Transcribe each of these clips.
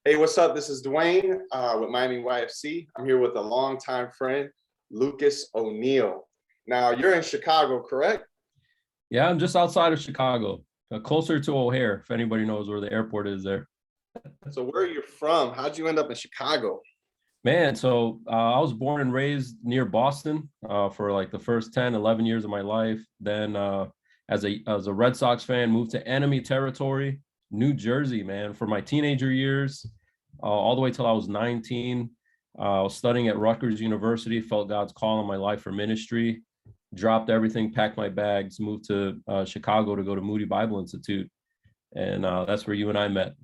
Hey, what's up? This is Dwayne with Miami YFC. I'm here with a longtime friend, Lucas O'Neill. Now, you're in Chicago, correct? Yeah, I'm just outside of Chicago, closer to O'Hare, if anybody knows where the airport is there. So where are you from? How'd you end up in Chicago? Man, so I was born and raised near Boston for like the first 10, 11 years of my life. Then as a Red Sox fan, moved to enemy territory, New Jersey, man, for my teenager years, all the way till I was 19. I was studying at Rutgers University, felt God's call on my life for ministry, dropped everything, packed my bags, moved to Chicago to go to Moody Bible Institute. And that's where you and I met.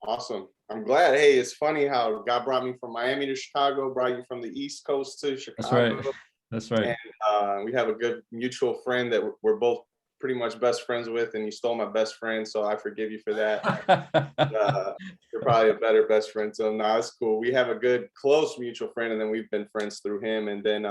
Awesome. I'm glad. Hey, it's funny how God brought me from Miami to Chicago, brought you from the East Coast to Chicago. That's right. That's right. And we have a good mutual friend that we're both pretty much best friends with, and you stole my best friend, so I forgive you for that. You're probably a better best friend to him. Nah, it's cool. We have a good, close mutual friend, and then we've been friends through him. And then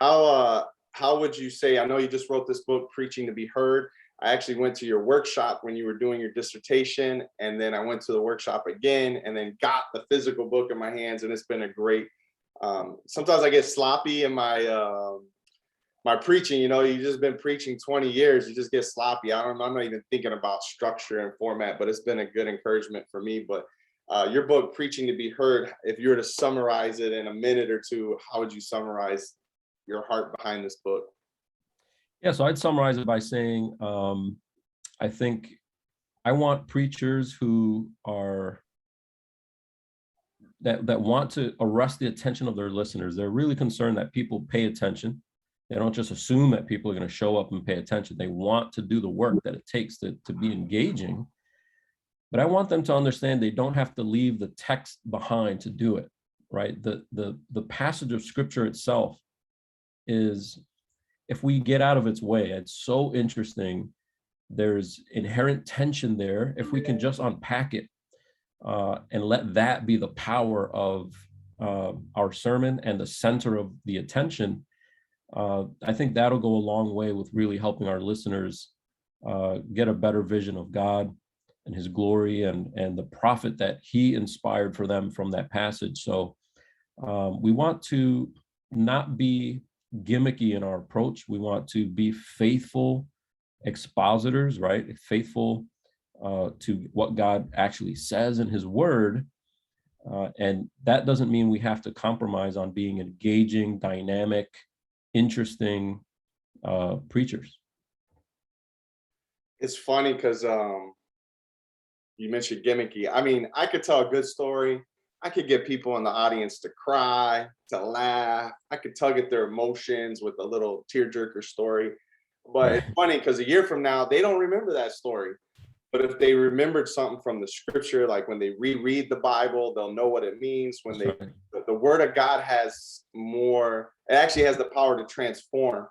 how would you say, I know you just wrote this book, Preaching to Be Heard. I actually went to your workshop when you were doing your dissertation, and then I went to the workshop again and then got the physical book in my hands, and it's been a great, sometimes I get sloppy in my my preaching, you just been preaching 20 years, you just get sloppy. I'm not even thinking about structure and format, but it's been a good encouragement for me. But your book, Preaching to Be Heard, if you were to summarize it in a minute or two, how would you summarize your heart behind this book? Yeah, so I'd summarize it by saying, I think I want preachers who are that want to arrest the attention of their listeners. They're really concerned that people pay attention. They don't just assume that people are going to show up and pay attention. They want to do the work that it takes to be engaging. But I want them to understand they don't have to leave the text behind to do it, right? The passage of scripture itself is, if we get out of its way, it's so interesting. There's inherent tension there. If we can just unpack it and let that be the power of our sermon and the center of the attention, I think that'll go a long way with really helping our listeners get a better vision of God and his glory and the prophet that he inspired for them from that passage. So we want to not be gimmicky in our approach. We want to be faithful expositors, right? Faithful to what God actually says in his word. And that doesn't mean we have to compromise on being engaging, dynamic, interesting preachers. It's funny because you mentioned gimmicky. I mean, I could tell a good story. I could get people in the audience to cry, to laugh. I could tug at their emotions with a little tearjerker story. But it's funny because a year from now, they don't remember that story. But if they remembered something from the scripture, like when they reread the Bible, they'll know what it means. When the word of God has more, it actually has the power to transform.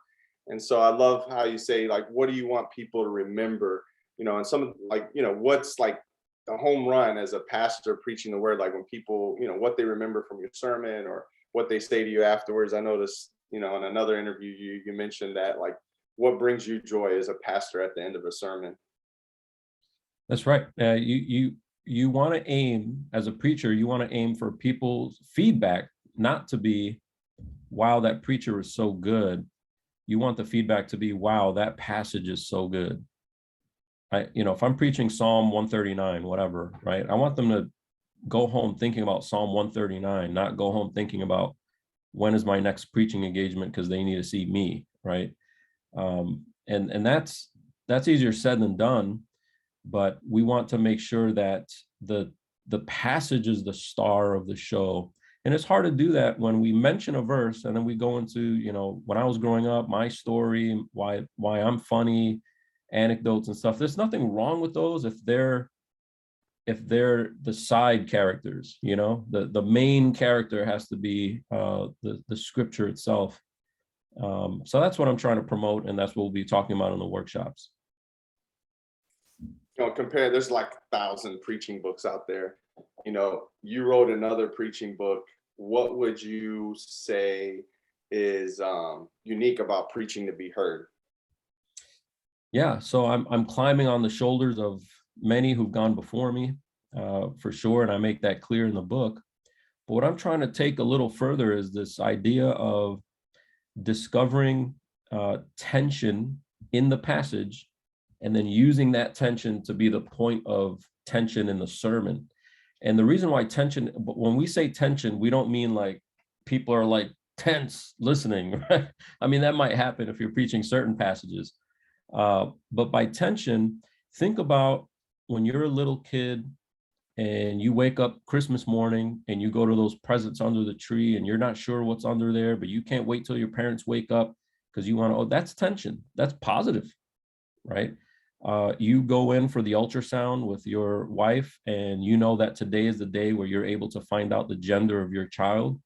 And so I love how you say, like, what do you want people to remember? And some what's like the home run as a pastor preaching the word, like when people, what they remember from your sermon or what they say to you afterwards. I noticed, in another interview, you mentioned that, like, what brings you joy as a pastor at the end of a sermon? That's right. You want to aim, as a preacher, you want to aim for people's feedback, not to be, wow, that preacher is so good. You want the feedback to be, wow, that passage is so good. If I'm preaching Psalm 139, whatever, right? I want them to go home thinking about Psalm 139, not go home thinking about when is my next preaching engagement because they need to see me, right? And that's easier said than done, but we want to make sure that the passage is the star of the show. And it's hard to do that when we mention a verse and then we go into, when I was growing up, my story, why I'm funny, anecdotes and stuff. There's nothing wrong with those if they're the side characters. The main character has to be the scripture itself. So that's what I'm trying to promote, and that's what we'll be talking about in the workshops. There's like 1,000 preaching books out there. You wrote another preaching book. What would you say is unique about Preaching to Be Heard? Yeah, so I'm climbing on the shoulders of many who've gone before me, for sure, and I make that clear in the book. But what I'm trying to take a little further is this idea of discovering tension in the passage, and then using that tension to be the point of tension in the sermon. And the reason why tension, but when we say tension, we don't mean like people are like tense listening, right? I mean, that might happen if you're preaching certain passages. But by tension, think about when you're a little kid and you wake up Christmas morning and you go to those presents under the tree and you're not sure what's under there, but you can't wait till your parents wake up because you want to, oh, that's tension. That's positive, right? You go in for the ultrasound with your wife and you know that today is the day where you're able to find out the gender of your child.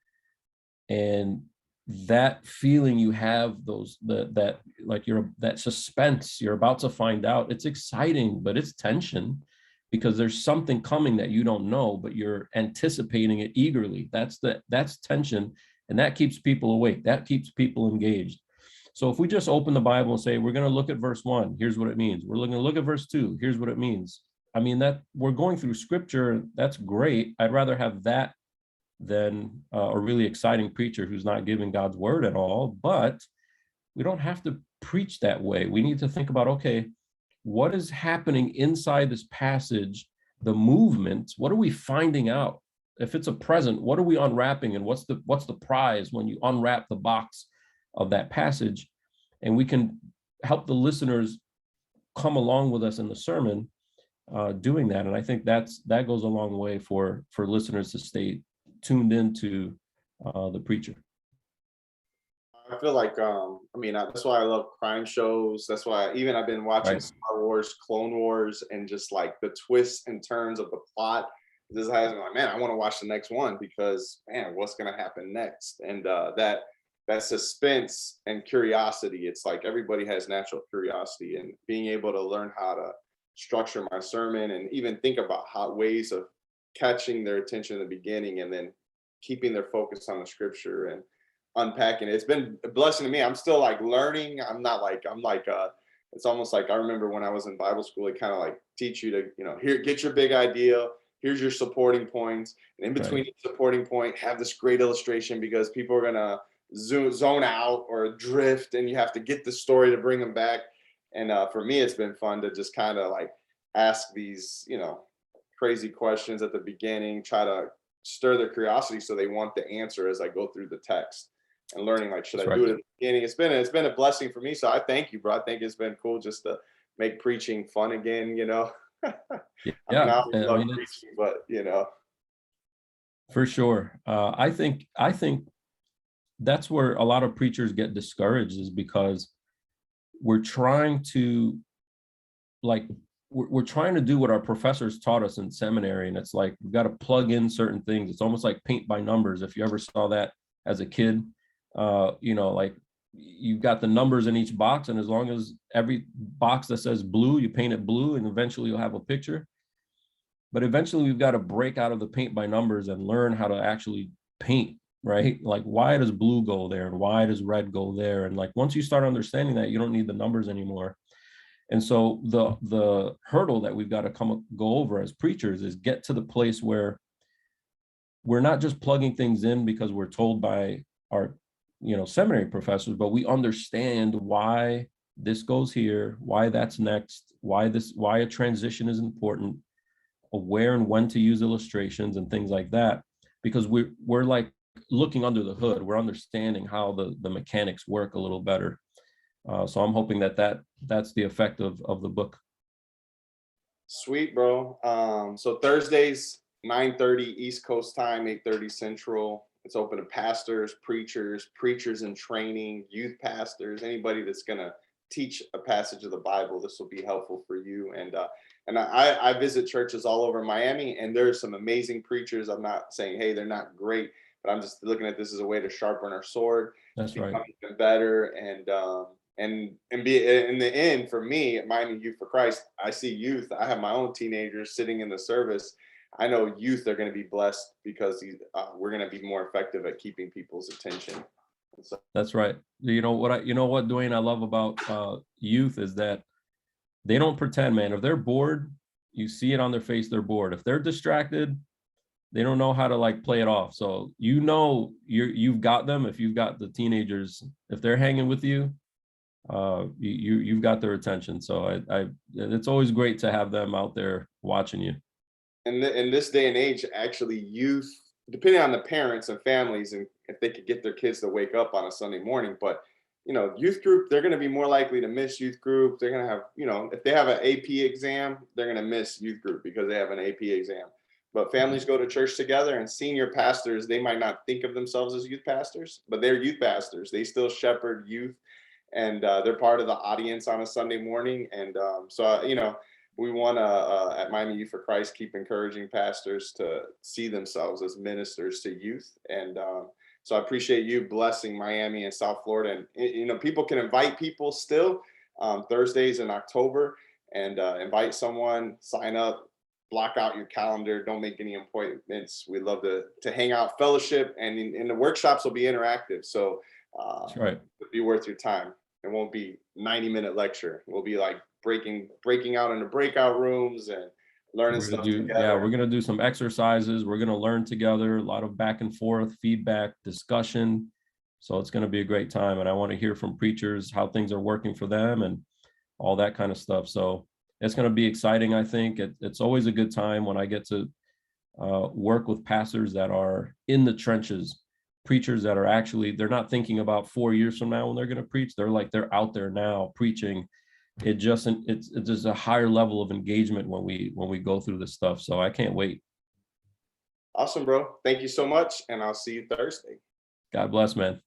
And that feeling you have, that like that suspense, you're about to find out, it's exciting, but it's tension because there's something coming that you don't know, but you're anticipating it eagerly. That's tension, and that keeps people awake. That keeps people engaged. So if we just open the Bible and say, we're going to look at verse 1, here's what it means. We're going to look at verse 2, here's what it means. I mean, that we're going through scripture, that's great. I'd rather have that than a really exciting preacher who's not giving God's word at all. But we don't have to preach that way. We need to think about, okay, what is happening inside this passage, the movement, what are we finding out? If it's a present, what are we unwrapping, and what's the prize when you unwrap the box of that passage? And we can help the listeners come along with us in the sermon doing that. And I think that goes a long way for listeners to stay tuned into the preacher. I feel like, that's why I love crime shows. That's why I've been watching Star Wars, Clone Wars, and just like the twists and turns of the plot. This has me like, man, I want to watch the next one because, man, what's going to happen next? And that suspense and curiosity, it's like everybody has natural curiosity, and being able to learn how to structure my sermon and even think about ways of catching their attention in the beginning and then keeping their focus on the scripture and unpacking it. It's been a blessing to me. I'm still like learning. It's almost like I remember when I was in Bible school, it kind of like teach you to, here, get your big idea. Here's your supporting points. And in between each supporting point, have this great illustration because people are going to zone out or drift, and you have to get the story to bring them back. And for me, it's been fun to just kind of like ask these, crazy questions at the beginning, try to stir their curiosity so they want the answer as I go through the text, and learning like, should I do it at the beginning? It's been a blessing for me. So I thank you, bro. I think it's been cool just to make preaching fun again, Yeah. I love preaching, but for sure. I think that's where a lot of preachers get discouraged, is because we're trying to we're trying to do what our professors taught us in seminary. And it's like, we've got to plug in certain things. It's almost like paint by numbers. If you ever saw that as a kid, like you've got the numbers in each box. And as long as every box that says blue, you paint it blue, and eventually you'll have a picture. But eventually we've got to break out of the paint by numbers and learn how to actually paint, right? Like, why does blue go there? And why does red go there? And like, once you start understanding that, you don't need the numbers anymore. And so the hurdle that we've got to go over as preachers is get to the place where we're not just plugging things in because we're told by our, seminary professors, but we understand why this goes here, why that's next, why a transition is important, where and when to use illustrations and things like that, because we're like looking under the hood. We're understanding how the mechanics work a little better. So I'm hoping that's the effect of the book. Sweet, bro. So Thursdays, 9:30 East Coast time, 8:30 Central. It's open to pastors, preachers in training, youth pastors, anybody that's gonna teach a passage of the Bible. This will be helpful for you. And I visit churches all over Miami, and there's some amazing preachers. I'm not saying, hey, they're not great, but I'm just looking at this as a way to sharpen our sword. That's right. Even better, and be in the end, for me at Miami Youth for Christ, I see youth. I have my own teenagers sitting in the service. I know youth are going to be blessed because we're going to be more effective at keeping people's attention. So, that's right. You know what, Dwayne, I love about youth is that they don't pretend, man. If they're bored, you see it on their face, they're bored. If they're distracted, they don't know how to like play it off. So you've got them. If you've got the teenagers, if they're hanging with you, you've got their attention. So it's always great to have them out there watching you. And in this day and age, actually, youth, depending on the parents and families, and if they could get their kids to wake up on a Sunday morning, but youth group, they're going to be more likely to miss youth group. They're going to have, if they have an AP exam, they're going to miss youth group because they have an AP exam. But families go to church together, and senior pastors, they might not think of themselves as youth pastors, but they're youth pastors. They still shepherd youth, and they're part of the audience on a Sunday morning. And we want to, at Miami Youth for Christ, keep encouraging pastors to see themselves as ministers to youth. And so I appreciate you blessing Miami and South Florida. And, people can invite people still Thursdays in October, and invite someone, sign up, block out your calendar. Don't make any appointments. We'd love to hang out, fellowship, and the workshops will be interactive. So That's right. it'll be worth your time. It won't be 90-minute lecture. We'll be like breaking out into breakout rooms and learning stuff together. Yeah, we're gonna do some exercises. We're gonna learn together. A lot of back and forth, feedback, discussion. So it's gonna be a great time, and I want to hear from preachers how things are working for them and all that kind of stuff. So it's gonna be exciting. I think it's always a good time when I get to work with pastors that are in the trenches, preachers that are actually, they're not thinking about 4 years from now when they're gonna preach. They're out there now preaching. It's just a higher level of engagement when we go through this stuff. So I can't wait. Awesome, bro. Thank you so much, and I'll see you Thursday. God bless, man.